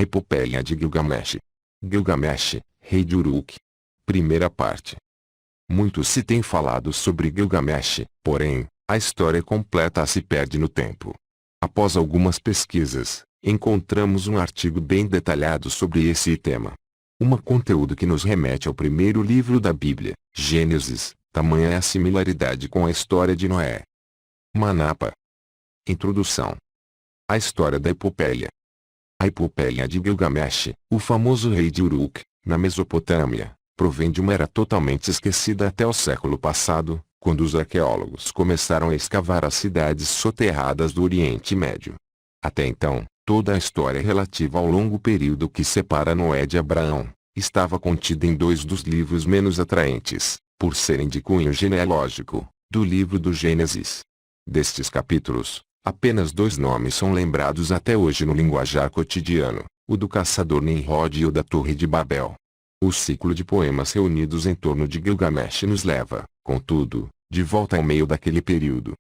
A Epopeia de Gilgamesh. Gilgamesh, rei de Uruk. Primeira parte. Muito se tem falado sobre Gilgamesh, porém, a história completa se perde no tempo. Após algumas pesquisas, encontramos um artigo bem detalhado sobre esse tema. Um conteúdo que nos remete ao primeiro livro da Bíblia, Gênesis, tamanha é a similaridade com a história de Noé. Manapa. Introdução. A história da Epopeia. A Epopeia de Gilgamesh, o famoso rei de Uruk, na Mesopotâmia, provém de uma era totalmente esquecida até o século passado, quando os arqueólogos começaram a escavar as cidades soterradas do Oriente Médio. Até então, toda a história relativa ao longo período que separa Noé de Abraão, estava contida em dois dos livros menos atraentes, por serem de cunho genealógico, do livro do Gênesis. Destes capítulos, apenas dois nomes são lembrados até hoje no linguajar cotidiano, o do caçador Nimrod e o da Torre de Babel. O ciclo de poemas reunidos em torno de Gilgamesh nos leva, contudo, de volta ao meio daquele período.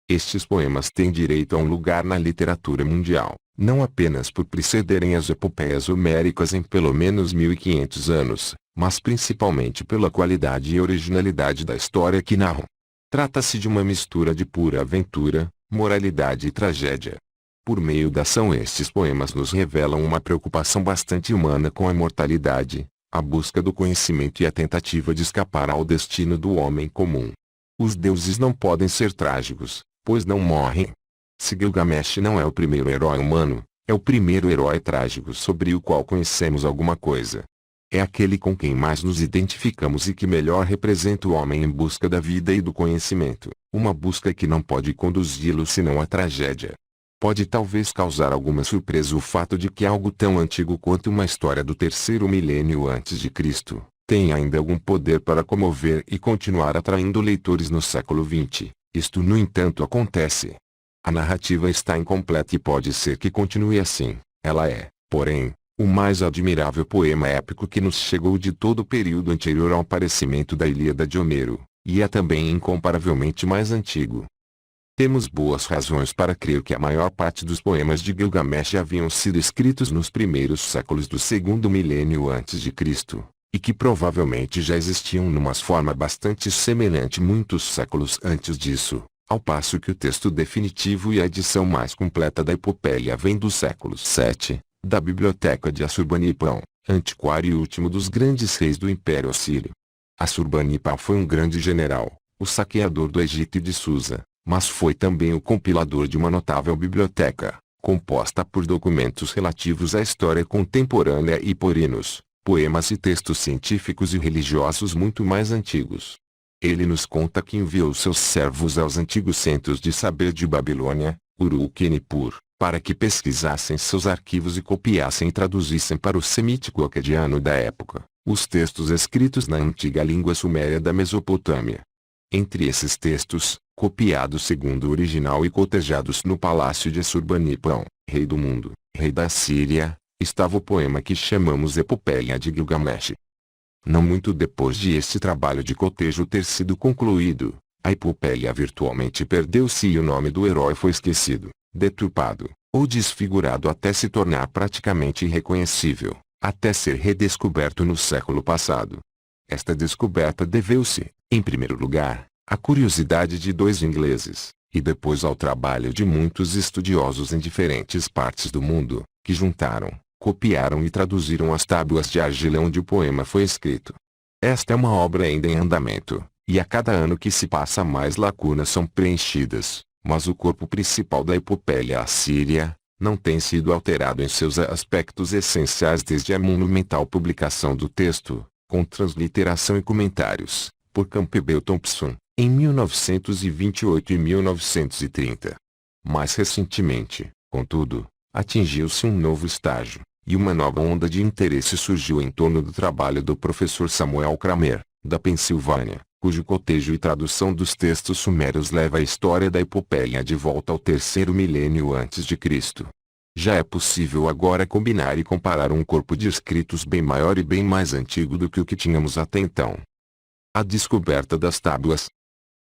Estes poemas têm direito a um lugar na literatura mundial, não apenas por precederem as epopeias homéricas em pelo menos 1500 anos, mas principalmente pela qualidade e originalidade da história que narram. Trata-se de uma mistura de pura aventura, moralidade e tragédia. Por meio da ação, estes poemas nos revelam uma preocupação bastante humana com a imortalidade, a busca do conhecimento e a tentativa de escapar ao destino do homem comum. Os deuses não podem ser trágicos, pois não morrem. Se Gilgamesh não é o primeiro herói humano, é o primeiro herói trágico sobre o qual conhecemos alguma coisa. É aquele com quem mais nos identificamos e que melhor representa o homem em busca da vida e do conhecimento, uma busca que não pode conduzi-lo senão à tragédia. Pode talvez causar alguma surpresa o fato de que algo tão antigo quanto uma história do terceiro milênio antes de Cristo, tem ainda algum poder para comover e continuar atraindo leitores no século XX. Isto no entanto acontece. A narrativa está incompleta e pode ser que continue assim. Ela é, porém, o mais admirável poema épico que nos chegou de todo o período anterior ao aparecimento da Ilíada de Homero, e é também incomparavelmente mais antigo. Temos boas razões para crer que a maior parte dos poemas de Gilgamesh haviam sido escritos nos primeiros séculos do segundo milênio antes de Cristo, e que provavelmente já existiam numa forma bastante semelhante muitos séculos antes disso, ao passo que o texto definitivo e a edição mais completa da Epopeia vem do século VII, da biblioteca de Assurbanipal, antiquário e último dos grandes reis do Império Assírio. Assurbanipal foi um grande general, o saqueador do Egito e de Susa, mas foi também o compilador de uma notável biblioteca, composta por documentos relativos à história contemporânea e por hinos, poemas e textos científicos e religiosos muito mais antigos. Ele nos conta que enviou seus servos aos antigos centros de saber de Babilônia, Uruk e Nippur, para que pesquisassem seus arquivos e copiassem e traduzissem para o semítico acadiano da época, os textos escritos na antiga língua suméria da Mesopotâmia. Entre esses textos, copiados segundo o original e cotejados no palácio de Assurbanipal, rei do mundo, rei da Síria, estava o poema que chamamos Epopeia de Gilgamesh. Não muito depois de este trabalho de cotejo ter sido concluído, a epopeia virtualmente perdeu-se e o nome do herói foi esquecido, deturpado, ou desfigurado até se tornar praticamente irreconhecível, até ser redescoberto no século passado. Esta descoberta deveu-se, em primeiro lugar, à curiosidade de dois ingleses, e depois ao trabalho de muitos estudiosos em diferentes partes do mundo, que juntaram, copiaram e traduziram as tábuas de argila onde o poema foi escrito. Esta é uma obra ainda em andamento, e a cada ano que se passa mais lacunas são preenchidas, mas o corpo principal da epopeia assíria não tem sido alterado em seus aspectos essenciais desde a monumental publicação do texto, com transliteração e comentários, por Campbell Thompson, em 1928 e 1930. Mais recentemente, contudo, atingiu-se um novo estágio, e uma nova onda de interesse surgiu em torno do trabalho do professor Samuel Kramer, da Pensilvânia, cujo cotejo e tradução dos textos sumérios leva a história da epopeia de volta ao terceiro milênio antes de Cristo. Já é possível agora combinar e comparar um corpo de escritos bem maior e bem mais antigo do que o que tínhamos até então. A descoberta das tábuas.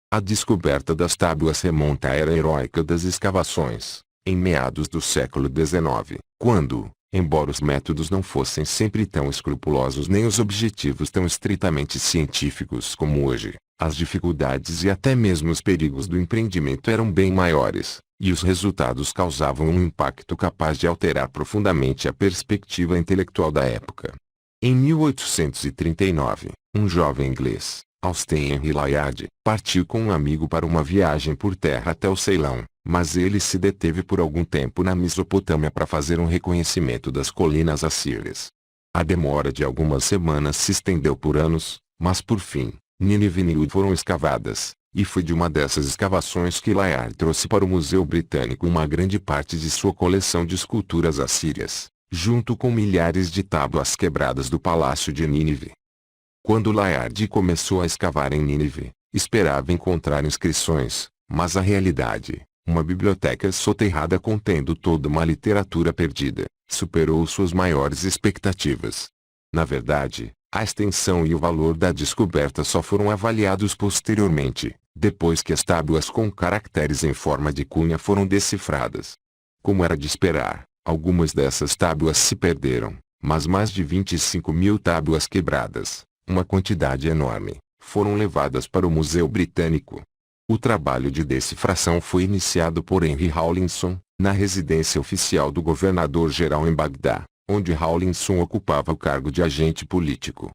A descoberta das tábuas remonta à era heróica das escavações, em meados do século XIX, quando, Embora os métodos não fossem sempre tão escrupulosos nem os objetivos tão estritamente científicos como hoje, as dificuldades e até mesmo os perigos do empreendimento eram bem maiores, e os resultados causavam um impacto capaz de alterar profundamente a perspectiva intelectual da época. Em 1839, um jovem inglês, Austin Henry Layard, partiu com um amigo para uma viagem por terra até o Ceilão, mas ele se deteve por algum tempo na Mesopotâmia para fazer um reconhecimento das colinas assírias. A demora de algumas semanas se estendeu por anos, mas por fim, Nínive e Niue foram escavadas, e foi de uma dessas escavações que Layard trouxe para o Museu Britânico uma grande parte de sua coleção de esculturas assírias, junto com milhares de tábuas quebradas do Palácio de Nínive. Quando Layard começou a escavar em Nínive, esperava encontrar inscrições, mas a realidade, uma biblioteca soterrada contendo toda uma literatura perdida, superou suas maiores expectativas. Na verdade, a extensão e o valor da descoberta só foram avaliados posteriormente, depois que as tábuas com caracteres em forma de cunha foram decifradas. Como era de esperar, algumas dessas tábuas se perderam, mas mais de 25.000 tábuas quebradas, uma quantidade enorme, foram levadas para o Museu Britânico. O trabalho de decifração foi iniciado por Henry Rawlinson, na residência oficial do governador-geral em Bagdá, onde Rawlinson ocupava o cargo de agente político.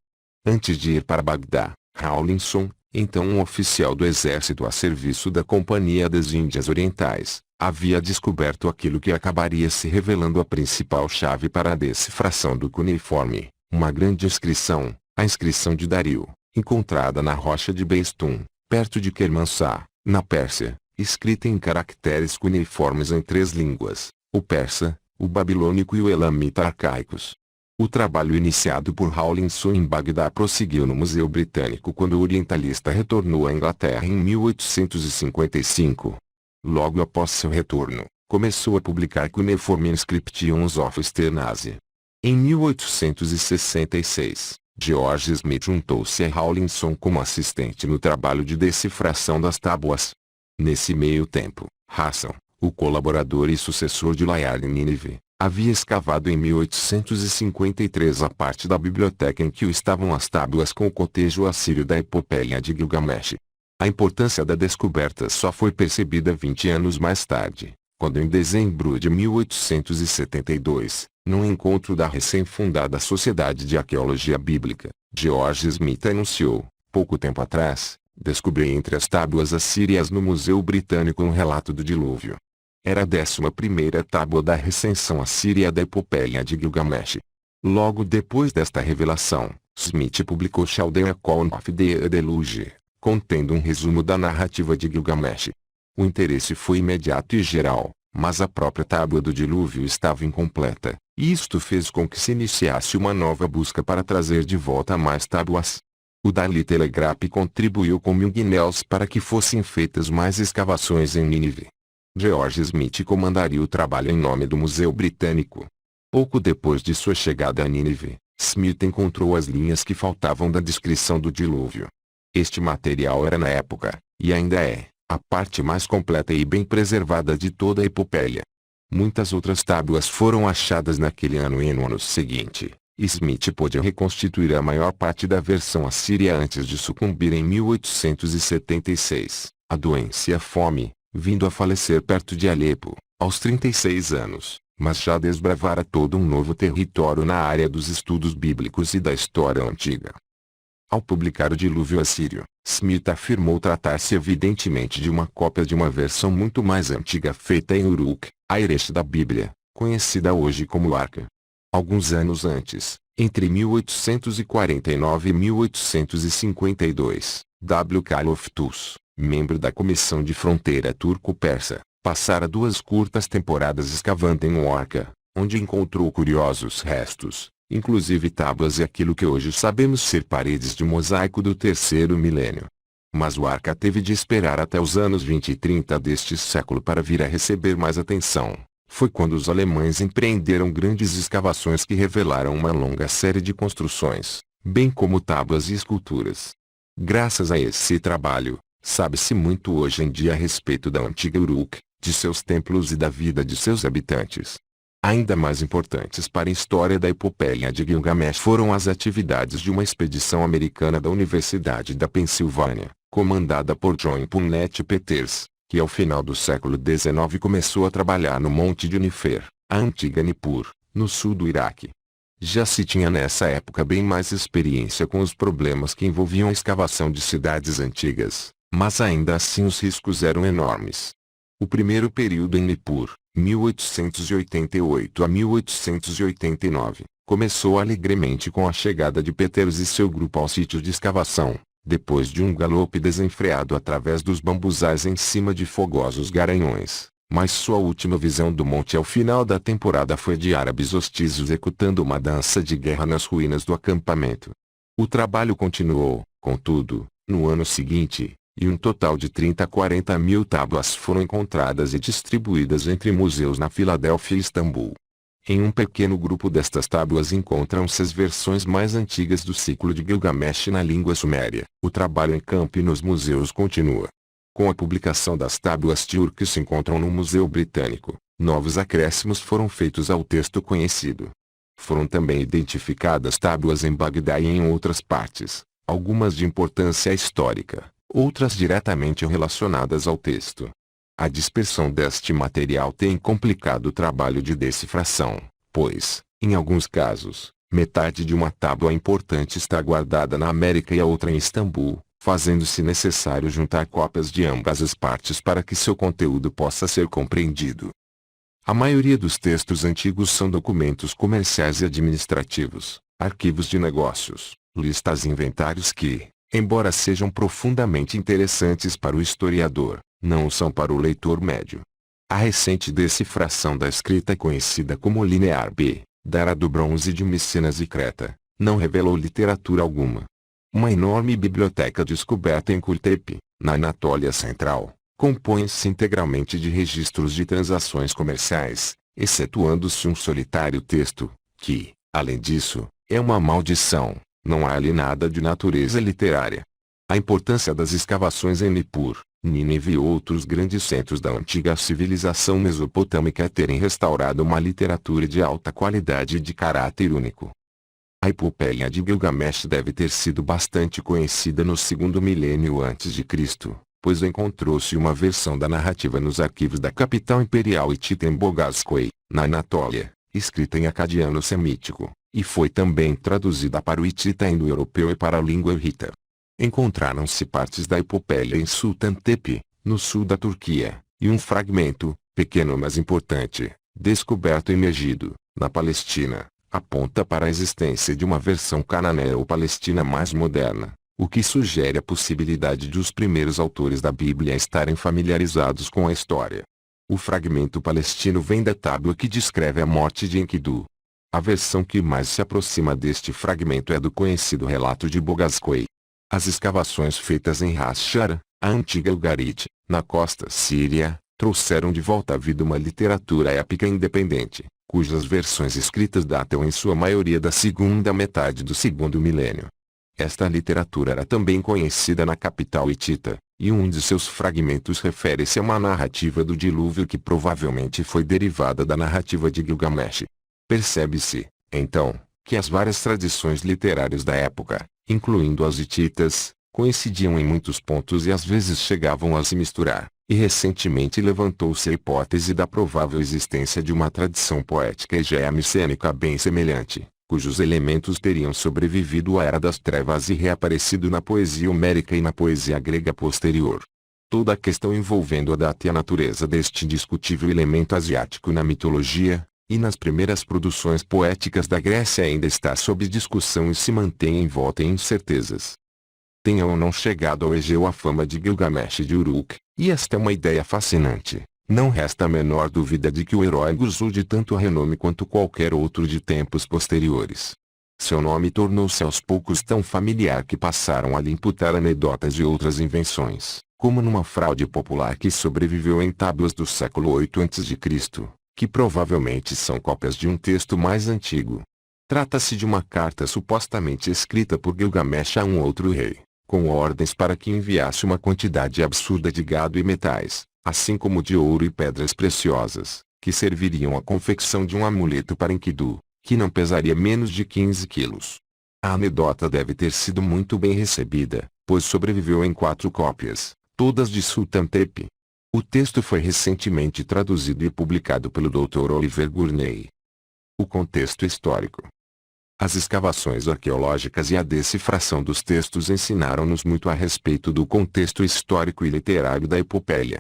Antes de ir para Bagdá, Rawlinson, então um oficial do exército a serviço da Companhia das Índias Orientais, havia descoberto aquilo que acabaria se revelando a principal chave para a decifração do cuneiforme, uma grande inscrição, a inscrição de Dario, encontrada na rocha de Beistun, perto de Kermanshah, na Pérsia, escrita em caracteres cuneiformes em 3 línguas, o persa, o babilônico e o elamita arcaicos. O trabalho iniciado por Rawlinson em Bagdá prosseguiu no Museu Britânico quando o orientalista retornou à Inglaterra em 1855. Logo após seu retorno, começou a publicar Cuneiform Inscriptions of Eastern Asia. Em 1866, George Smith juntou-se a Rawlinson como assistente no trabalho de decifração das tábuas. Nesse meio tempo, Hassan, o colaborador e sucessor de Layard em Nínive, havia escavado em 1853 a parte da biblioteca em que estavam as tábuas com o cotejo assírio da epopeia de Gilgamesh. A importância da descoberta só foi percebida 20 anos mais tarde, quando em dezembro de 1872, num encontro da recém-fundada Sociedade de Arqueologia Bíblica, George Smith anunciou, pouco tempo atrás, descobri entre as tábuas assírias no Museu Britânico um relato do dilúvio. Era a 11ª tábua da recenção assíria da epopeia de Gilgamesh. Logo depois desta revelação, Smith publicou Chaldea Account of the Deluge, contendo um resumo da narrativa de Gilgamesh. O interesse foi imediato e geral, mas a própria tábua do dilúvio estava incompleta, e isto fez com que se iniciasse uma nova busca para trazer de volta mais tábuas. O Daily Telegraph contribuiu com Milguinels para que fossem feitas mais escavações em Nínive. George Smith comandaria o trabalho em nome do Museu Britânico. Pouco depois de sua chegada a Nínive, Smith encontrou as linhas que faltavam da descrição do dilúvio. Este material era na época, e ainda é, a parte mais completa e bem preservada de toda a epopeia. Muitas outras tábuas foram achadas naquele ano e no ano seguinte. Smith pôde reconstituir a maior parte da versão assíria antes de sucumbir em 1876, à doença e à fome, vindo a falecer perto de Alepo, aos 36 anos, mas já desbravara todo um novo território na área dos estudos bíblicos e da história antiga. Ao publicar o Dilúvio Assírio, Smith afirmou tratar-se evidentemente de uma cópia de uma versão muito mais antiga feita em Uruk, a Erech da Bíblia, conhecida hoje como Arca. Alguns anos antes, entre 1849 e 1852, W. K. Loftus, membro da Comissão de Fronteira Turco-Persa, passara 2 curtas temporadas escavando em Arca, onde encontrou curiosos restos, inclusive tábuas e aquilo que hoje sabemos ser paredes de mosaico do 3º milênio. Mas o Arca teve de esperar até os anos 20 e 30 deste século para vir a receber mais atenção. Foi quando os alemães empreenderam grandes escavações que revelaram uma longa série de construções, bem como tábuas e esculturas. Graças a esse trabalho, sabe-se muito hoje em dia a respeito da antiga Uruk, de seus templos e da vida de seus habitantes. Ainda mais importantes para a história da epopeia de Gilgamesh foram as atividades de uma expedição americana da Universidade da Pensilvânia, comandada por John Punnett Peters, que ao final do século XIX começou a trabalhar no Monte de Unifer, a antiga Nippur, no sul do Iraque. Já se tinha nessa época bem mais experiência com os problemas que envolviam a escavação de cidades antigas, mas ainda assim os riscos eram enormes. O primeiro período em Nippur, 1888 a 1889, começou alegremente com a chegada de Peters e seu grupo ao sítio de escavação, depois de um galope desenfreado através dos bambuzais em cima de fogosos garanhões. Mas sua última visão do monte ao final da temporada foi de árabes hostis executando uma dança de guerra nas ruínas do acampamento. O trabalho continuou, contudo, no ano seguinte, e um total de 30 a 40 mil tábuas foram encontradas e distribuídas entre museus na Filadélfia e Istambul. Em um pequeno grupo destas tábuas encontram-se as versões mais antigas do ciclo de Gilgamesh na língua suméria. O trabalho em campo e nos museus continua. Com a publicação das tábuas Tiur que se encontram no Museu Britânico, novos acréscimos foram feitos ao texto conhecido. Foram também identificadas tábuas em Bagdá e em outras partes, algumas de importância histórica, outras diretamente relacionadas ao texto. A dispersão deste material tem complicado o trabalho de decifração, pois, em alguns casos, metade de uma tábua importante está guardada na América e a outra em Istambul, fazendo-se necessário juntar cópias de ambas as partes para que seu conteúdo possa ser compreendido. A maioria dos textos antigos são documentos comerciais e administrativos, arquivos de negócios, listas e inventários que, embora sejam profundamente interessantes para o historiador, não o são para o leitor médio. A recente decifração da escrita conhecida como Linear B, da Era do Bronze de Micenas e Creta, não revelou literatura alguma. Uma enorme biblioteca descoberta em Kultepe, na Anatólia Central, compõe-se integralmente de registros de transações comerciais, excetuando-se um solitário texto, que, além disso, é uma maldição. Não há ali nada de natureza literária. A importância das escavações em Nippur, Nínive e outros grandes centros da antiga civilização mesopotâmica é terem restaurado uma literatura de alta qualidade e de caráter único. A epopeia de Gilgamesh deve ter sido bastante conhecida no segundo milênio antes de Cristo, pois encontrou-se uma versão da narrativa nos arquivos da capital imperial Hitita em Boghazköy, na Anatólia, escrita em acadiano semítico, e foi também traduzida para o hitita indo-europeu e para a língua hitita. Encontraram-se partes da epopeia em Sultan Tepe, no sul da Turquia, e um fragmento, pequeno mas importante, descoberto em Megido, na Palestina, aponta para a existência de uma versão cananeia ou palestina mais moderna, o que sugere a possibilidade de os primeiros autores da Bíblia estarem familiarizados com a história. O fragmento palestino vem da tábua que descreve a morte de Enkidu. A versão que mais se aproxima deste fragmento é do conhecido relato de Boghazköy. As escavações feitas em Ras Shara, a antiga Ugarit, na costa síria, trouxeram de volta à vida uma literatura épica independente, cujas versões escritas datam em sua maioria da segunda metade do segundo milênio. Esta literatura era também conhecida na capital hitita, e um de seus fragmentos refere-se a uma narrativa do dilúvio que provavelmente foi derivada da narrativa de Gilgamesh. Percebe-se, então, que as várias tradições literárias da época, incluindo as hititas, coincidiam em muitos pontos e às vezes chegavam a se misturar, e recentemente levantou-se a hipótese da provável existência de uma tradição poética egéia-micênica bem semelhante, cujos elementos teriam sobrevivido à Era das Trevas e reaparecido na poesia homérica e na poesia grega posterior. Toda a questão envolvendo a data e a natureza deste indiscutível elemento asiático na mitologia, e nas primeiras produções poéticas da Grécia ainda está sob discussão e se mantém envolta em incertezas. Tenha ou não chegado ao Egeu a fama de Gilgamesh de Uruk, e esta é uma ideia fascinante, não resta a menor dúvida de que o herói gozou de tanto renome quanto qualquer outro de tempos posteriores. Seu nome tornou-se aos poucos tão familiar que passaram a lhe imputar anedotas e outras invenções, como numa fraude popular que sobreviveu em tábuas do século VIII a.C., que provavelmente são cópias de um texto mais antigo. Trata-se de uma carta supostamente escrita por Gilgamesh a um outro rei, com ordens para que enviasse uma quantidade absurda de gado e metais, assim como de ouro e pedras preciosas, que serviriam à confecção de um amuleto para Enkidu, que não pesaria menos de 15 quilos. A anedota deve ter sido muito bem recebida, pois sobreviveu em 4 cópias, todas de Sultan Tepe. O texto foi recentemente traduzido e publicado pelo Dr. Oliver Gurney. O contexto histórico. As escavações arqueológicas e a decifração dos textos ensinaram-nos muito a respeito do contexto histórico e literário da epopeia.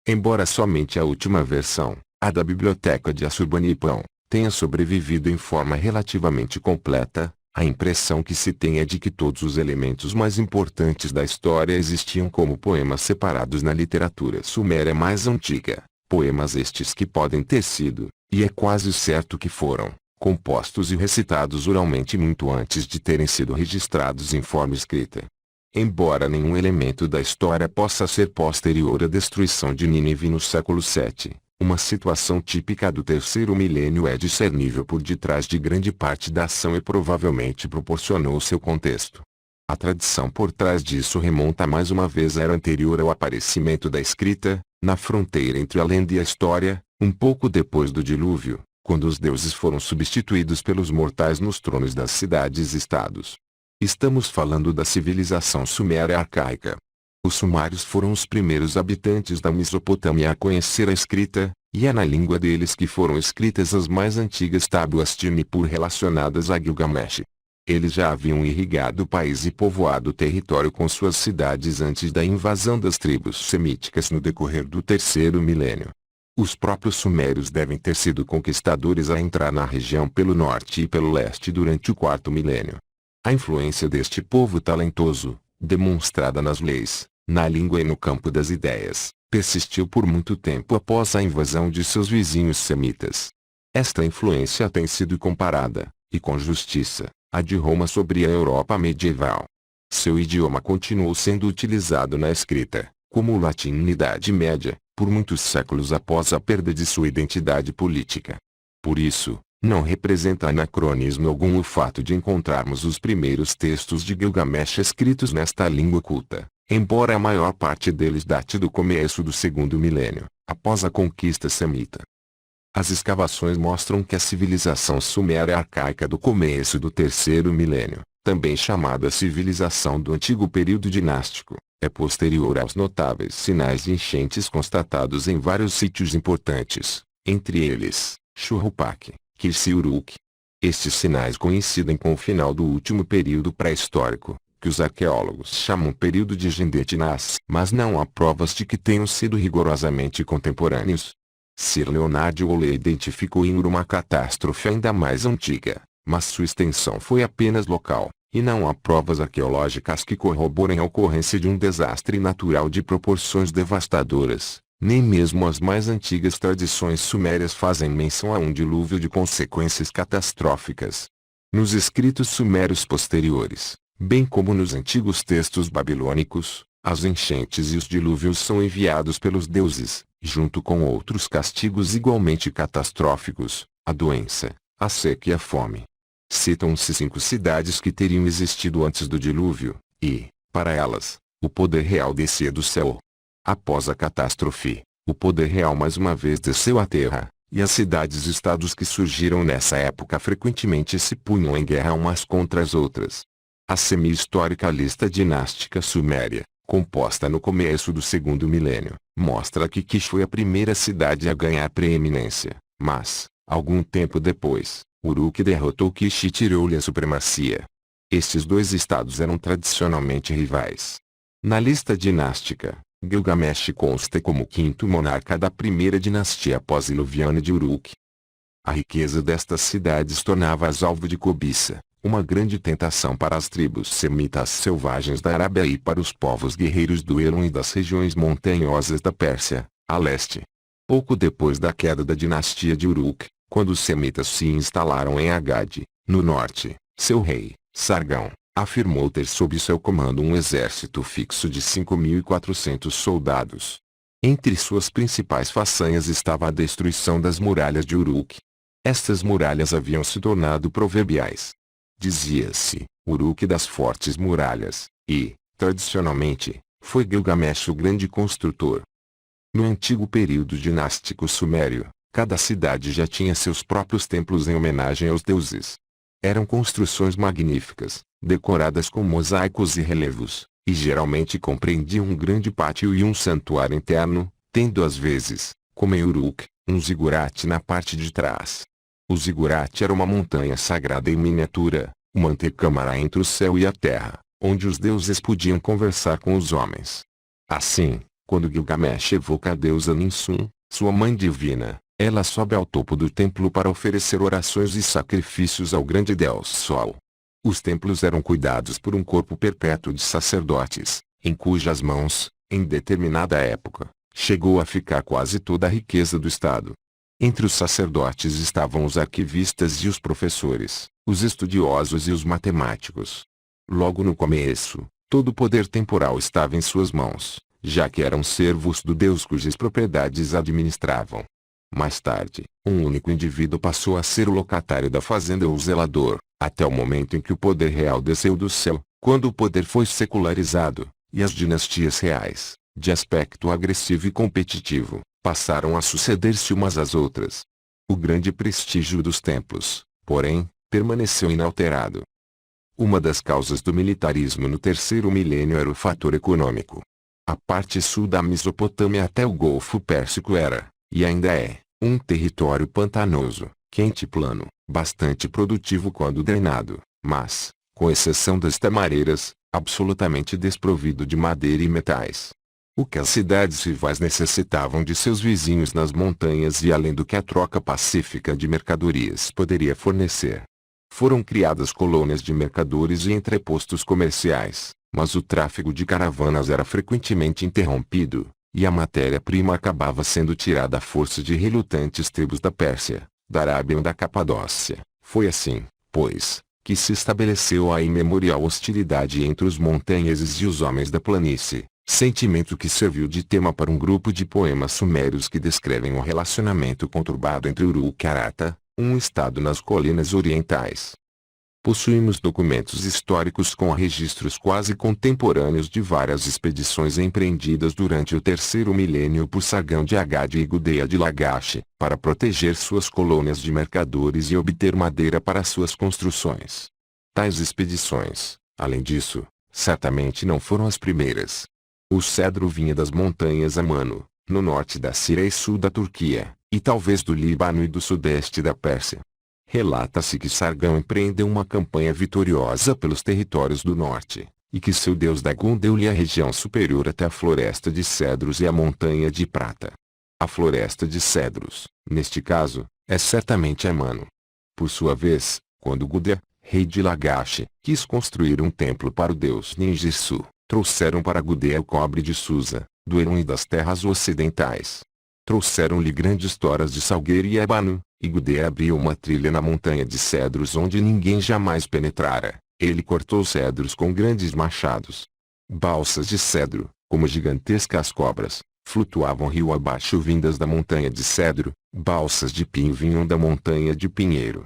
Embora somente a última versão, a da Biblioteca de Assurbanipal, tenha sobrevivido em forma relativamente completa, a impressão que se tem é de que todos os elementos mais importantes da história existiam como poemas separados na literatura suméria mais antiga, poemas estes que podem ter sido, e é quase certo que foram, compostos e recitados oralmente muito antes de terem sido registrados em forma escrita. Embora nenhum elemento da história possa ser posterior à destruição de Nínive no século VII, uma situação típica do terceiro milênio é discernível por detrás de grande parte da ação e provavelmente proporcionou seu contexto. A tradição por trás disso remonta mais uma vez à era anterior ao aparecimento da escrita, na fronteira entre a lenda e a história, um pouco depois do dilúvio, quando os deuses foram substituídos pelos mortais nos tronos das cidades-estados. Estamos falando da civilização suméria arcaica. Os sumários foram os primeiros habitantes da Mesopotâmia a conhecer a escrita, e é na língua deles que foram escritas as mais antigas tábuas de Nippur relacionadas a Gilgamesh. Eles já haviam irrigado o país e povoado o território com suas cidades antes da invasão das tribos semíticas no decorrer do terceiro milênio. Os próprios sumérios devem ter sido conquistadores a entrar na região pelo norte e pelo leste durante o quarto milênio. A influência deste povo talentoso, demonstrada nas leis, na língua e no campo das ideias, persistiu por muito tempo após a invasão de seus vizinhos semitas. Esta influência tem sido comparada, e com justiça, à de Roma sobre a Europa medieval. Seu idioma continuou sendo utilizado na escrita, como o latim na Idade Média, por muitos séculos após a perda de sua identidade política. Por isso, não representa anacronismo algum o fato de encontrarmos os primeiros textos de Gilgamesh escritos nesta língua culta, embora a maior parte deles date do começo do segundo milênio, após a conquista semita. As escavações mostram que a civilização suméria arcaica do começo do terceiro milênio, também chamada civilização do antigo período dinástico, é posterior aos notáveis sinais de enchentes constatados em vários sítios importantes, entre eles, Churrupak, Kirsi-Uruk. Estes sinais coincidem com o final do último período pré-histórico, que os arqueólogos chamam período de Gendet-Nas, mas não há provas de que tenham sido rigorosamente contemporâneos. Sir Leonard Woolley identificou em Ur uma catástrofe ainda mais antiga, mas sua extensão foi apenas local, e não há provas arqueológicas que corroborem a ocorrência de um desastre natural de proporções devastadoras. Nem mesmo as mais antigas tradições sumérias fazem menção a um dilúvio de consequências catastróficas. Nos escritos sumérios posteriores, bem como nos antigos textos babilônicos, as enchentes e os dilúvios são enviados pelos deuses, junto com outros castigos igualmente catastróficos, a doença, a seca e a fome. Citam-se 5 cidades que teriam existido antes do dilúvio, e, para elas, o poder real descia do céu. Após a catástrofe, o poder real mais uma vez desceu à terra, e as cidades-estados que surgiram nessa época frequentemente se punham em guerra umas contra as outras. A semi-histórica lista dinástica suméria, composta no começo do segundo milênio, mostra que Kish foi a primeira cidade a ganhar preeminência, mas, algum tempo depois, Uruk derrotou Kish e tirou-lhe a supremacia. Estes dois estados eram tradicionalmente rivais. Na lista dinástica, Gilgamesh consta como quinto monarca da primeira dinastia pós-diluviana de Uruk. A riqueza destas cidades tornava-as alvo de cobiça, uma grande tentação para as tribos semitas selvagens da Arábia e para os povos guerreiros do Elon e das regiões montanhosas da Pérsia, a leste. Pouco depois da queda da dinastia de Uruk, quando os semitas se instalaram em Agade, no norte, seu rei, Sargão, afirmou ter sob seu comando um exército fixo de 5.400 soldados. Entre suas principais façanhas estava a destruição das muralhas de Uruk. Estas muralhas haviam se tornado proverbiais. Dizia-se, Uruk das fortes muralhas, e, tradicionalmente, foi Gilgamesh o grande construtor. No antigo período dinástico sumério, Cada cidade já tinha seus próprios templos em homenagem aos deuses. Eram construções magníficas, decoradas com mosaicos e relevos, e geralmente compreendiam um grande pátio e um santuário interno, tendo às vezes, como em Uruk, um zigurate na parte de trás. O zigurate era uma montanha sagrada em miniatura, uma antecâmara entre o céu e a terra, onde os deuses podiam conversar com os homens. Assim, quando Gilgamesh evoca a deusa Ninsun, sua mãe divina, ela sobe ao topo do templo para oferecer orações e sacrifícios ao grande deus Sol. Os templos eram cuidados por um corpo perpétuo de sacerdotes, em cujas mãos, em determinada época, chegou a ficar quase toda a riqueza do Estado. Entre os sacerdotes estavam os arquivistas e os professores, os estudiosos e os matemáticos. Logo no começo, todo o poder temporal estava em suas mãos, já que eram servos do Deus cujas propriedades administravam. Mais tarde, um único indivíduo passou a ser o locatário da fazenda ou o zelador, até o momento em que o poder real desceu do céu, quando o poder foi secularizado, e as dinastias reais, de aspecto agressivo e competitivo, passaram a suceder-se umas às outras. O grande prestígio dos templos, porém, permaneceu inalterado. Uma das causas do militarismo no terceiro milênio era o fator econômico. A parte sul da Mesopotâmia até o Golfo Pérsico era, e ainda é, um território pantanoso, quente e plano, bastante produtivo quando drenado, mas, com exceção das tamareiras, absolutamente desprovido de madeira e metais. O que as cidades rivais necessitavam de seus vizinhos nas montanhas e além do que a troca pacífica de mercadorias poderia fornecer. Foram criadas colônias de mercadores e entrepostos comerciais, mas o tráfego de caravanas era frequentemente interrompido, e a matéria-prima acabava sendo tirada à força de relutantes tribos da Pérsia, da Arábia ou da Capadócia. Foi assim, pois, que se estabeleceu a imemorial hostilidade entre os montanheses e os homens da planície, sentimento que serviu de tema para um grupo de poemas sumérios que descrevem o relacionamento conturbado entre Uruk e Arata, um estado nas colinas orientais. Possuímos documentos históricos com registros quase contemporâneos de várias expedições empreendidas durante o terceiro milênio por Sargão de Agade e Gudea de Lagash, para proteger suas colônias de mercadores e obter madeira para suas construções. Tais expedições, além disso, certamente não foram as primeiras. O cedro vinha das montanhas Amano, no norte da Síria e sul da Turquia, e talvez do Líbano e do sudeste da Pérsia. Relata-se que Sargão empreendeu uma campanha vitoriosa pelos territórios do norte, e que seu deus Dagon deu-lhe a região superior até a floresta de cedros e a montanha de prata. A floresta de cedros, neste caso, é certamente Amano. Por sua vez, quando Gudea, rei de Lagash, quis construir um templo para o deus Ninjitsu, trouxeram para Gudea o cobre de Susa, do Erum e das terras ocidentais. Trouxeram-lhe grandes toras de salgueiro e ébano, e Gudea abriu uma trilha na montanha de cedros onde ninguém jamais penetrara. Ele cortou cedros com grandes machados. Balsas de cedro, como gigantescas cobras, flutuavam rio abaixo vindas da montanha de cedro, balsas de pinho vinham da montanha de pinheiro.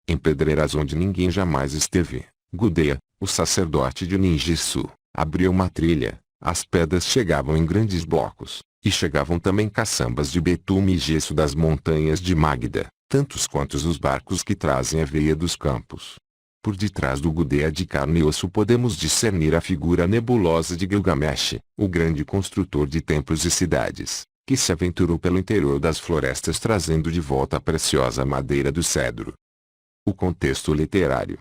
Em pedreiras onde ninguém jamais esteve, Gudea, o sacerdote de Ninjitsu, abriu uma trilha. As pedras chegavam em grandes blocos, e chegavam também caçambas de betume e gesso das montanhas de Magda, tantos quantos os barcos que trazem a veia dos campos. Por detrás do Gudea de carne e osso podemos discernir a figura nebulosa de Gilgamesh, o grande construtor de templos e cidades, que se aventurou pelo interior das florestas trazendo de volta a preciosa madeira do cedro. O contexto literário.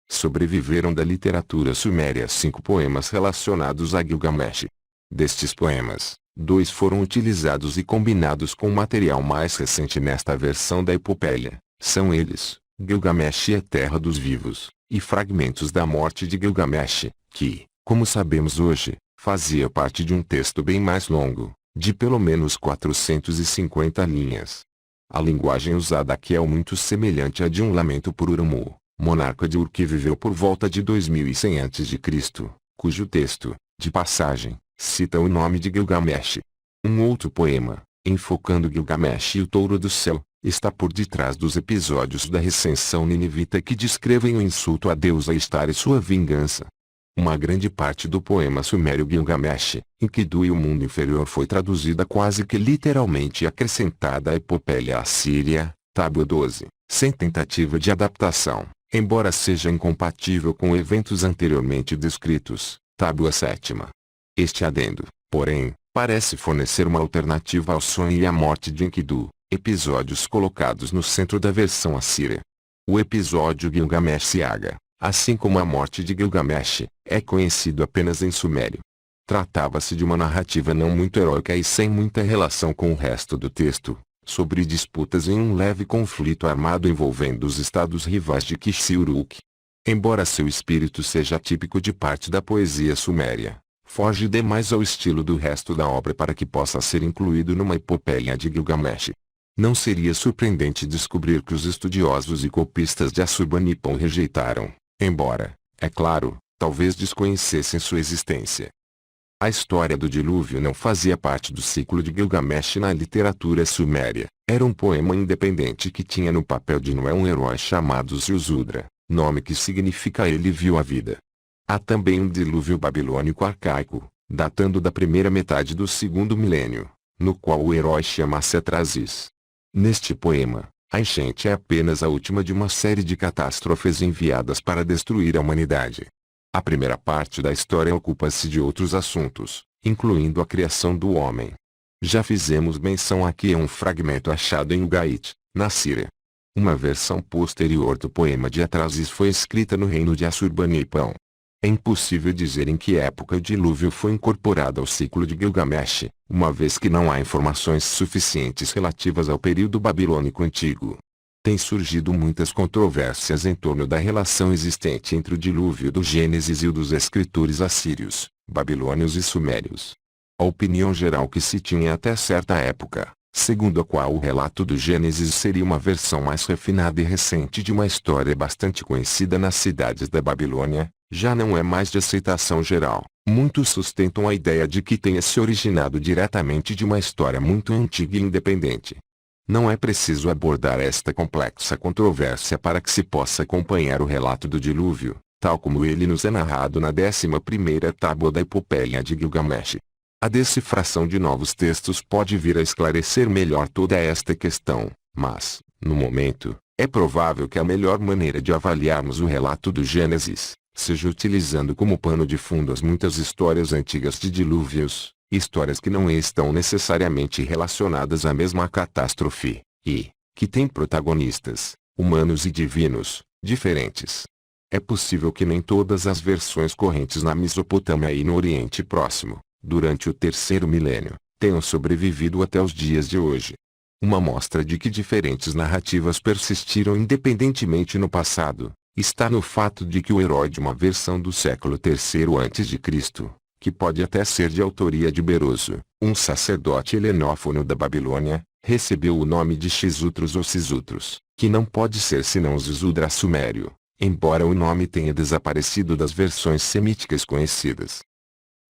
Sobreviveram da literatura suméria 5 poemas relacionados a Gilgamesh. Destes poemas, 2 foram utilizados e combinados com material mais recente nesta versão da epopeia. São eles, Gilgamesh e a Terra dos Vivos, e fragmentos da morte de Gilgamesh, que, como sabemos hoje, fazia parte de um texto bem mais longo, de pelo menos 450 linhas. A linguagem usada aqui é muito semelhante à de um lamento por Uramu, monarca de Ur que viveu por volta de 2100 a.C., cujo texto, de passagem, cita o nome de Gilgamesh. Um outro poema, enfocando Gilgamesh e o touro do céu, está por detrás dos episódios da recensão ninivita que descrevem o insulto à deusa Ishtar e sua vingança. Uma grande parte do poema sumério Gilgamesh, Enkidu e o mundo inferior foi traduzida quase que literalmente e acrescentada à epopeia assíria, Tábua 12, sem tentativa de adaptação, embora seja incompatível com eventos anteriormente descritos, Tábua 7. Este adendo, porém, parece fornecer uma alternativa ao sonho e à morte de Enkidu, episódios colocados no centro da versão assíria. O episódio Gilgamesh Yaga, assim como a morte de Gilgamesh, é conhecido apenas em sumério. Tratava-se de uma narrativa não muito heróica e sem muita relação com o resto do texto, sobre disputas em um leve conflito armado envolvendo os estados rivais de Kish e Uruk. Embora seu espírito seja típico de parte da poesia suméria, foge demais ao estilo do resto da obra para que possa ser incluído numa epopeia de Gilgamesh. Não seria surpreendente descobrir que os estudiosos e copistas de Assurbanipal rejeitaram, embora, é claro, talvez desconhecessem sua existência. A história do dilúvio não fazia parte do ciclo de Gilgamesh na literatura suméria. Era um poema independente que tinha no papel de Noé um herói chamado Ziusudra, nome que significa ele viu a vida. Há também um dilúvio babilônico arcaico, datando da primeira metade do segundo milênio, no qual o herói chama-se Atrasis. Neste poema, a enchente é apenas a última de uma série de catástrofes enviadas para destruir a humanidade. A primeira parte da história ocupa-se de outros assuntos, incluindo a criação do homem. Já fizemos menção aqui a um fragmento achado em Ugarit, na Síria. Uma versão posterior do poema de Atrasis foi escrita no reino de Assurbanipal. É impossível dizer em que época o dilúvio foi incorporado ao ciclo de Gilgamesh, uma vez que não há informações suficientes relativas ao período babilônico antigo. Tem surgido muitas controvérsias em torno da relação existente entre o dilúvio do Gênesis e o dos escritores assírios, babilônios e sumérios. A opinião geral que se tinha até certa época, segundo a qual o relato do Gênesis seria uma versão mais refinada e recente de uma história bastante conhecida nas cidades da Babilônia, já não é mais de aceitação geral. Muitos sustentam a ideia de que tenha se originado diretamente de uma história muito antiga e independente. Não é preciso abordar esta complexa controvérsia para que se possa acompanhar o relato do dilúvio, tal como ele nos é narrado na 11ª tábua da epopeia de Gilgamesh. A decifração de novos textos pode vir a esclarecer melhor toda esta questão, mas, no momento, é provável que a melhor maneira de avaliarmos o relato do Gênesis seja utilizando como pano de fundo as muitas histórias antigas de dilúvios, histórias que não estão necessariamente relacionadas à mesma catástrofe, e que têm protagonistas, humanos e divinos, diferentes. É possível que nem todas as versões correntes na Mesopotâmia e no Oriente Próximo, durante o terceiro milênio, tenham sobrevivido até os dias de hoje. Uma mostra de que diferentes narrativas persistiram independentemente no passado, está no fato de que o herói de uma versão do século III a.C., que pode até ser de autoria de Beroso, um sacerdote helenófono da Babilônia, recebeu o nome de Xisutros ou Sisutros, que não pode ser senão Zizudra sumério, embora o nome tenha desaparecido das versões semíticas conhecidas.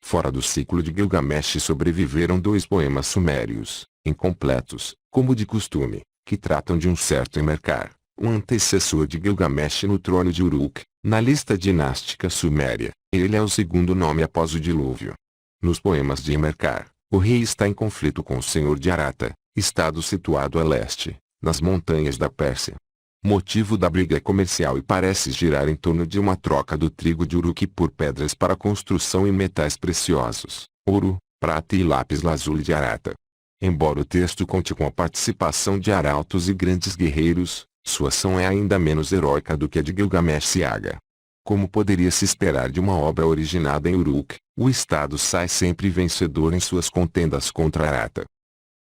Fora do ciclo de Gilgamesh sobreviveram dois poemas sumérios, incompletos, como de costume, que tratam de um certo Emerkar, um antecessor de Gilgamesh no trono de Uruk, na lista dinástica suméria. Ele é o segundo nome após o dilúvio. Nos poemas de Emerkar, o rei está em conflito com o senhor de Arata, estado situado a leste, nas montanhas da Pérsia. Motivo da briga é comercial e parece girar em torno de uma troca do trigo de Uruk por pedras para construção e metais preciosos, ouro, prata e lápis lazuli de Arata. Embora o texto conte com a participação de arautos e grandes guerreiros, sua ação é ainda menos heróica do que a de Gilgamesh Yaga. Como poderia se esperar de uma obra originada em Uruk, o Estado sai sempre vencedor em suas contendas contra Arata.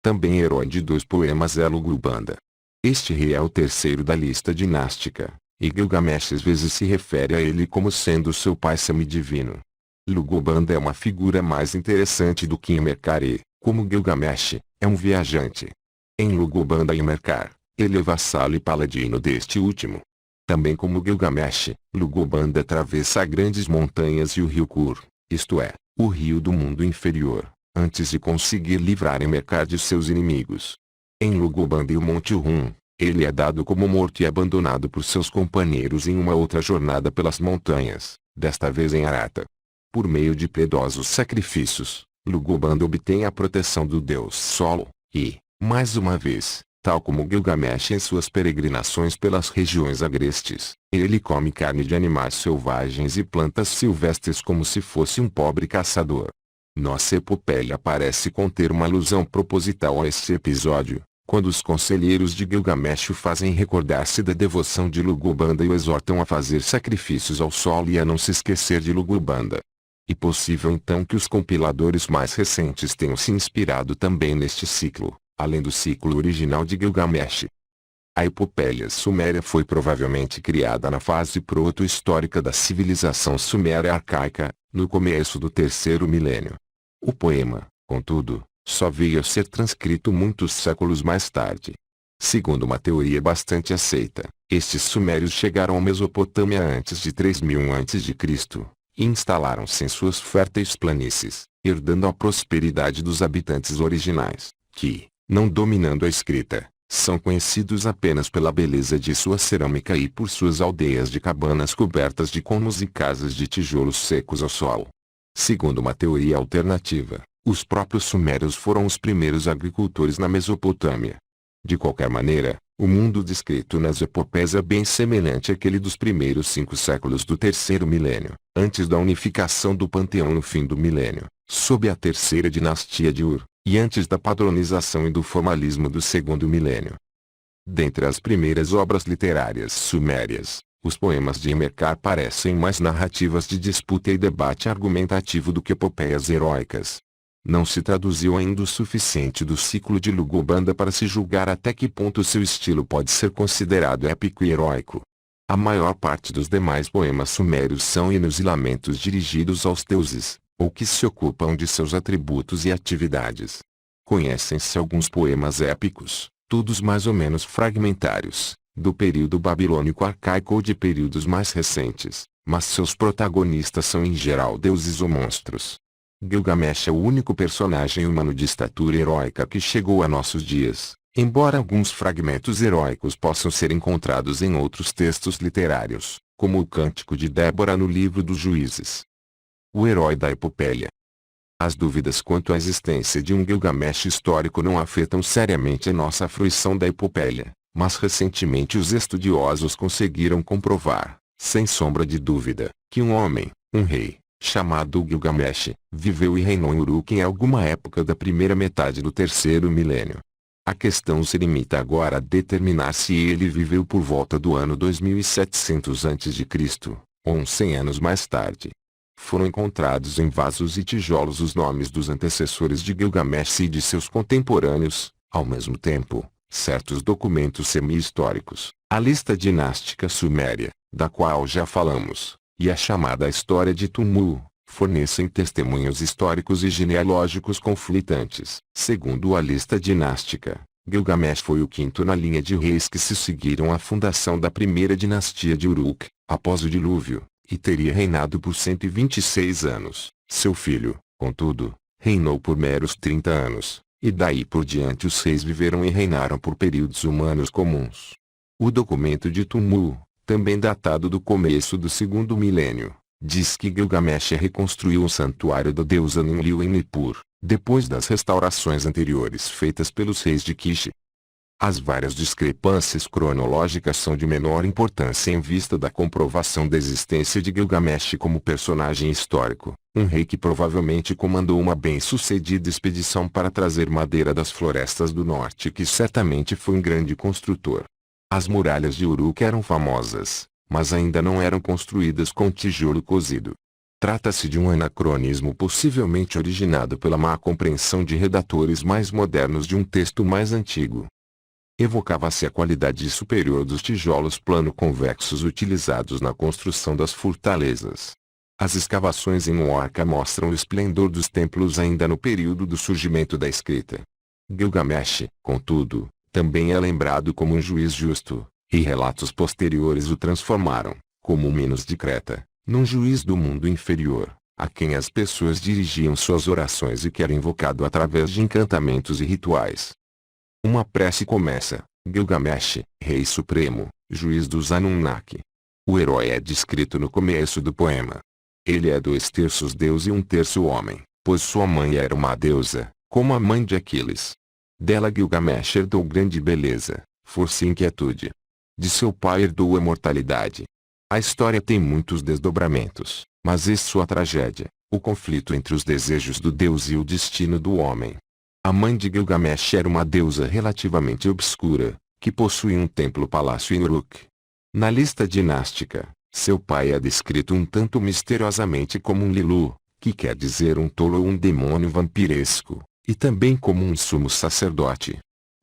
Também herói de dois poemas é Lugubanda. Este rei é o terceiro da lista dinástica, e Gilgamesh às vezes se refere a ele como sendo seu pai semidivino. Lugubanda é uma figura mais interessante do que Emerkar e, como Gilgamesh, é um viajante. Em Lugubanda e Emerkar, ele é vassalo e paladino deste último. Também como Gilgamesh, Lugubanda atravessa grandes montanhas e o rio Kur, isto é, o rio do mundo inferior, antes de conseguir livrar Emerkar de seus inimigos. Em Lugubanda e o Monte Uhum, ele é dado como morto e abandonado por seus companheiros em uma outra jornada pelas montanhas, desta vez em Arata. Por meio de piedosos sacrifícios, Lugubanda obtém a proteção do deus Solo, e, mais uma vez, tal como Gilgamesh em suas peregrinações pelas regiões agrestes, ele come carne de animais selvagens e plantas silvestres como se fosse um pobre caçador. Nossa epopeia parece conter uma alusão proposital a este episódio, quando os conselheiros de Gilgamesh o fazem recordar-se da devoção de Lugubanda e o exortam a fazer sacrifícios ao Sol e a não se esquecer de Lugubanda. E possível então que os compiladores mais recentes tenham se inspirado também neste ciclo, além do ciclo original de Gilgamesh. A epopeia suméria foi provavelmente criada na fase proto-histórica da civilização suméria arcaica, no começo do terceiro milênio. O poema, contudo, só veio a ser transcrito muitos séculos mais tarde. Segundo uma teoria bastante aceita, estes sumérios chegaram à Mesopotâmia antes de 3000 a.C., e instalaram-se em suas férteis planícies, herdando a prosperidade dos habitantes originais, que, não dominando a escrita, são conhecidos apenas pela beleza de sua cerâmica e por suas aldeias de cabanas cobertas de cômodos e casas de tijolos secos ao sol. Segundo uma teoria alternativa, os próprios sumérios foram os primeiros agricultores na Mesopotâmia. De qualquer maneira, o mundo descrito nas epopeias é bem semelhante àquele dos primeiros 5 séculos do terceiro milênio, antes da unificação do panteão no fim do milênio, sob a terceira dinastia de Ur, e antes da padronização e do formalismo do segundo milênio. Dentre as primeiras obras literárias sumérias, os poemas de Enmerkar parecem mais narrativas de disputa e debate argumentativo do que epopeias heróicas. Não se traduziu ainda o suficiente do ciclo de Lugubanda para se julgar até que ponto seu estilo pode ser considerado épico e heróico. A maior parte dos demais poemas sumérios são hinos e lamentos dirigidos aos deuses, ou que se ocupam de seus atributos e atividades. Conhecem-se alguns poemas épicos, todos mais ou menos fragmentários, do período babilônico arcaico ou de períodos mais recentes, mas seus protagonistas são em geral deuses ou monstros. Gilgamesh é o único personagem humano de estatura heróica que chegou a nossos dias, embora alguns fragmentos heróicos possam ser encontrados em outros textos literários, como o Cântico de Débora no livro dos Juízes. O herói da epopeia. As dúvidas quanto à existência de um Gilgamesh histórico não afetam seriamente a nossa fruição da epopeia, mas recentemente os estudiosos conseguiram comprovar, sem sombra de dúvida, que um homem, um rei, chamado Gilgamesh, viveu e reinou em Uruk em alguma época da primeira metade do terceiro milênio. A questão se limita agora a determinar se ele viveu por volta do ano 2700 a.C., ou uns 100 anos mais tarde. Foram encontrados em vasos e tijolos os nomes dos antecessores de Gilgamesh e de seus contemporâneos, ao mesmo tempo, certos documentos semi-históricos, a lista dinástica suméria, da qual já falamos, e a chamada História de Tumu, fornecem testemunhos históricos e genealógicos conflitantes. Segundo a lista dinástica, Gilgamesh foi o quinto na linha de reis que se seguiram a fundação da primeira dinastia de Uruk, após o dilúvio, e teria reinado por 126 anos. Seu filho, contudo, reinou por meros 30 anos, e daí por diante os reis viveram e reinaram por períodos humanos comuns. O documento de Tumu, também datado do começo do segundo milênio, diz que Gilgamesh reconstruiu o santuário da deusa Ninlil em Nippur, depois das restaurações anteriores feitas pelos reis de Kish. As várias discrepâncias cronológicas são de menor importância em vista da comprovação da existência de Gilgamesh como personagem histórico, um rei que provavelmente comandou uma bem-sucedida expedição para trazer madeira das florestas do norte e que certamente foi um grande construtor. As muralhas de Uruk eram famosas, mas ainda não eram construídas com tijolo cozido. Trata-se de um anacronismo possivelmente originado pela má compreensão de redatores mais modernos de um texto mais antigo. Evocava-se a qualidade superior dos tijolos plano-convexos utilizados na construção das fortalezas. As escavações em Uruk mostram o esplendor dos templos ainda no período do surgimento da escrita. Gilgamesh, contudo, também é lembrado como um juiz justo, e relatos posteriores o transformaram, como o Minos de Creta, num juiz do mundo inferior, a quem as pessoas dirigiam suas orações e que era invocado através de encantamentos e rituais. Uma prece começa: Gilgamesh, Rei Supremo, Juiz dos Anunnaki. O herói é descrito no começo do poema, Ele é 2/3 Deus e 1/3 homem, pois sua mãe era uma deusa, como a mãe de Aquiles. Dela Gilgamesh herdou grande beleza, força e inquietude. De seu pai herdou a imortalidade. A história tem muitos desdobramentos, mas eis sua tragédia, o conflito entre os desejos do Deus e o destino do homem. A mãe de Gilgamesh era uma deusa relativamente obscura, que possuía um templo-palácio em Uruk. Na lista dinástica, seu pai é descrito um tanto misteriosamente como um Lilu, que quer dizer um tolo ou um demônio vampiresco, e também como um sumo sacerdote.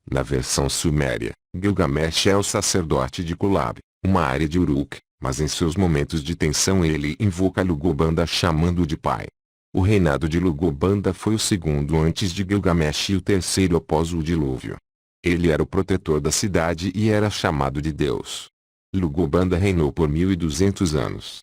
Na versão suméria, Gilgamesh é o sacerdote de Kulab, uma área de Uruk, mas em seus momentos de tensão ele invoca Lugubanda chamando-o de pai. O reinado de Lugubanda foi o segundo antes de Gilgamesh e o terceiro após o dilúvio. Ele era o protetor da cidade e era chamado de Deus. Lugubanda reinou por 1200 anos.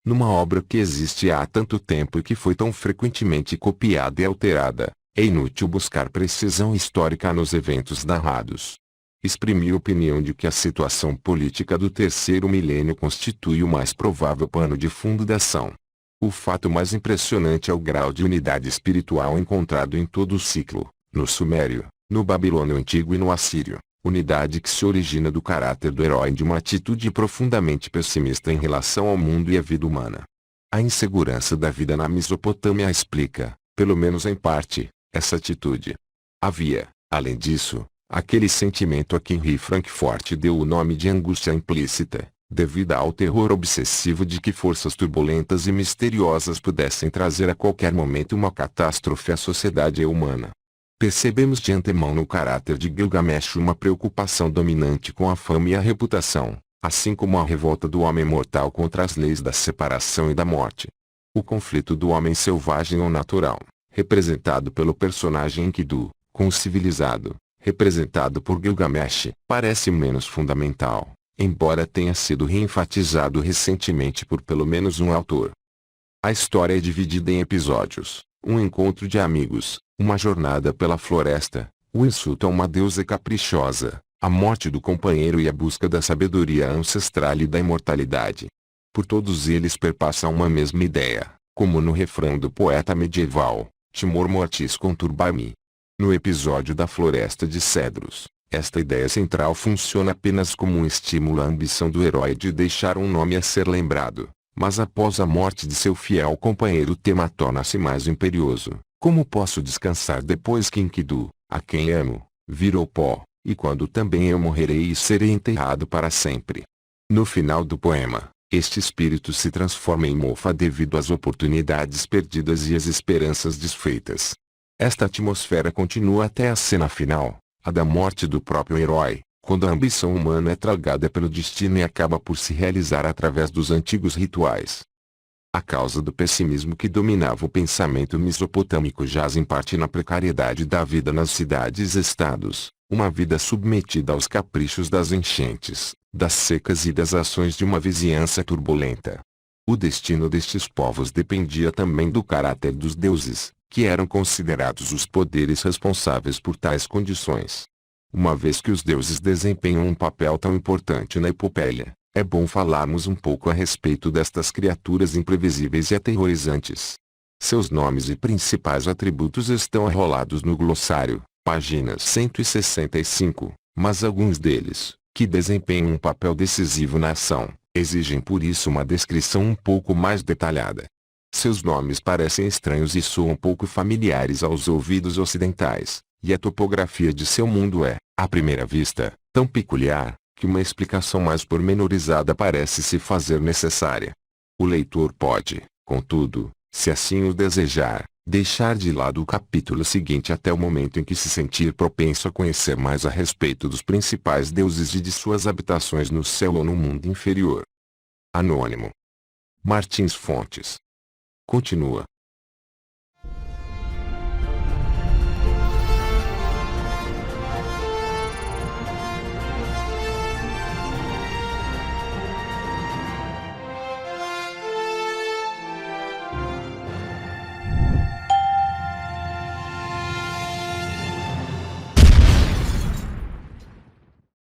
Numa obra que existe há tanto tempo e que foi tão frequentemente copiada e alterada, é inútil buscar precisão histórica nos eventos narrados. Exprimi a opinião de que a situação política do terceiro milênio constitui o mais provável pano de fundo da ação. O fato mais impressionante é o grau de unidade espiritual encontrado em todo o ciclo, no Sumério, no Babilônio Antigo e no Assírio, unidade que se origina do caráter do herói e de uma atitude profundamente pessimista em relação ao mundo e à vida humana. A insegurança da vida na Mesopotâmia explica, pelo menos em parte, essa atitude. Havia, além disso, aquele sentimento a que Henry Frankfurt deu o nome de angústia implícita, devido ao terror obsessivo de que forças turbulentas e misteriosas pudessem trazer a qualquer momento uma catástrofe à sociedade humana. Percebemos de antemão no caráter de Gilgamesh uma preocupação dominante com a fama e a reputação, assim como a revolta do homem mortal contra as leis da separação e da morte. O conflito do homem selvagem ou natural, representado pelo personagem Enkidu, com o civilizado, representado por Gilgamesh, parece menos fundamental, embora tenha sido reenfatizado recentemente por pelo menos um autor. A história é dividida em episódios: um encontro de amigos, uma jornada pela floresta, o insulto a uma deusa caprichosa, a morte do companheiro e a busca da sabedoria ancestral e da imortalidade. Por todos eles perpassa uma mesma ideia, como no refrão do poeta medieval, Timor mortis conturbar-me. No episódio da Floresta de Cedros, esta ideia central funciona apenas como um estímulo à ambição do herói de deixar um nome a ser lembrado, mas após a morte de seu fiel companheiro o tema torna-se mais imperioso. Como posso descansar depois que Enkidu, a quem amo, virou pó, e quando também eu morrerei e serei enterrado para sempre? No final do poema, este espírito se transforma em mofa devido às oportunidades perdidas e às esperanças desfeitas. Esta atmosfera continua até a cena final, a da morte do próprio herói, quando a ambição humana é tragada pelo destino e acaba por se realizar através dos antigos rituais. A causa do pessimismo que dominava o pensamento mesopotâmico jaz em parte na precariedade da vida nas cidades-estados, uma vida submetida aos caprichos das enchentes, das secas e das ações de uma vizinhança turbulenta. O destino destes povos dependia também do caráter dos deuses, que eram considerados os poderes responsáveis por tais condições. Uma vez que os deuses desempenham um papel tão importante na epopeia, é bom falarmos um pouco a respeito destas criaturas imprevisíveis e aterrorizantes. Seus nomes e principais atributos estão arrolados no glossário, páginas 165, mas alguns deles, que desempenham um papel decisivo na ação, exigem por isso uma descrição um pouco mais detalhada. Seus nomes parecem estranhos e soam pouco familiares aos ouvidos ocidentais, e a topografia de seu mundo é, à primeira vista, tão peculiar, que uma explicação mais pormenorizada parece se fazer necessária. O leitor pode, contudo, se assim o desejar, deixar de lado o capítulo seguinte até o momento em que se sentir propenso a conhecer mais a respeito dos principais deuses e de suas habitações no céu ou no mundo inferior. Anônimo. Martins Fontes. Continua.